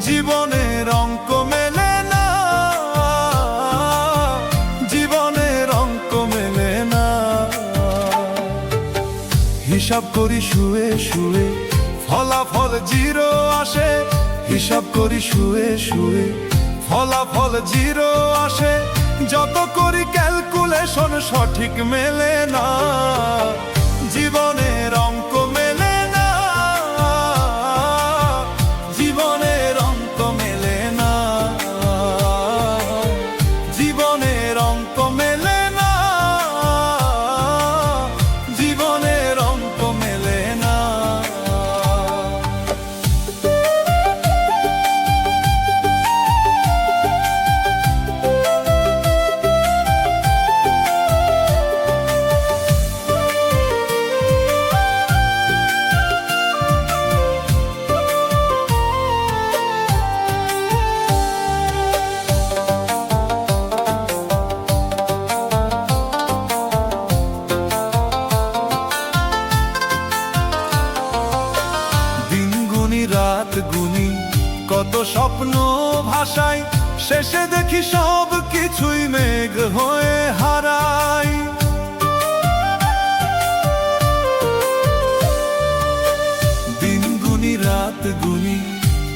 জীবনের অঙ্ক মেলে না, জীবনের অঙ্ক মেলে না। হিসাব করি শুয়ে শুয়ে, ফলাফল জিরো আসে। হিসাব করি শুয়ে শুয়ে, ফলাফল জিরো আসে। যত করি ক্যালকুলেশন সঠিক মেলে না, জীবনের অঙ্ক মেলে না, জীবনের অঙ্ক মেলে না, জীবনের অঙ্ক মেলে না, জীবনের অঙ্ক মেলে না। রাত গুনি কত স্বপ্ন ভাষায়, শেষে দেখি সব কিছুই মেঘ হয়ে হারায়। দিন গুনি রাত গুনি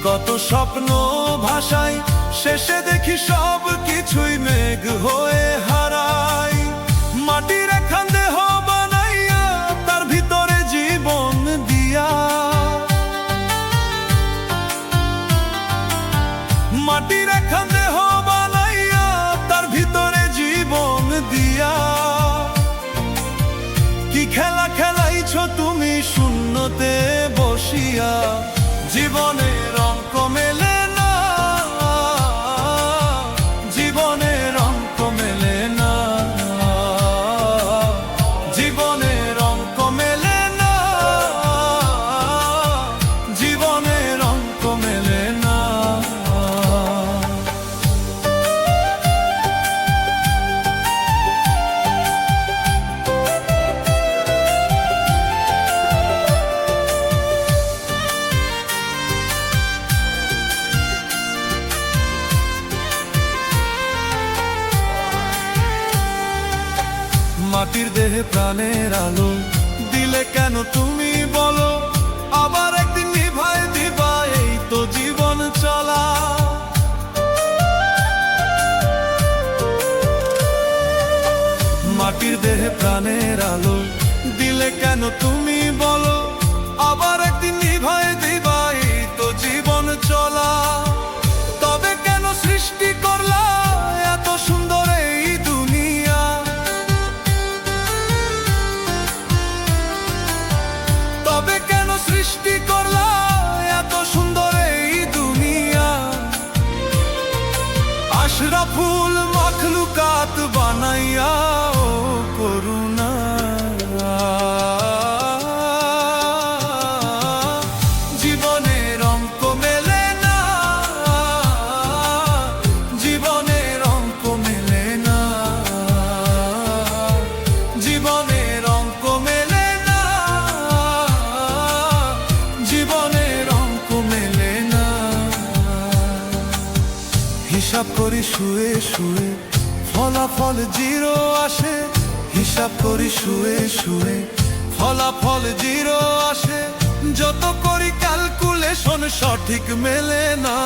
কত স্বপ্ন ভাষায়, শেষে দেখি সব কিছুই মেঘ হয়ে হারায়। মাটির এখান দেহ বানাইয়া, তার ভিতরে জীবন দিয়া, মাটির এখান দেহ বানাইয়া, তার ভিতরে জীবন দিয়া। কি খেলা খেলাইছ তুমি শূন্যতে বসিয়া, জীবনের অঙ্ক মেলে না, জীবনের অঙ্ক মেলে না, জীবনের অঙ্ক মেলে না, জীবনের অঙ্ক মেলে না। মাটির দেহে প্রাণের আলো দিলে কেন তুমি বলো, আবার একদিন নিভাই দিবা, এই তো জীবন চলা। মাটির দেহে প্রাণের আলো দিলে কেন তুমি বলো, আবার একদিন নিভাই দিবা, এই তো জীবন চলা। তবে কেন সৃষ্টি করলা এত সুন্দর এই দুনিয়া, তবে কেন সৃষ্টি করলা এত সুন্দর এই দুনিয়া। আশরাফুল মাখলুকাত বানাইয়া ও করুণা, জীবনের অঙ্ক মেলে না, জীবনের অঙ্ক মেলে না, জীবনের অঙ্ক মেলে না, জীবনের অঙ্ক মেলে না। হিসাব করি শুয়ে শুয়ে, ফলাফল জিরো আসে। হিসাব করি শুয়ে শুয়ে, ফলাফল জিরো আসে। যত করি ক্যালকুলেশন সঠিক মেলে না।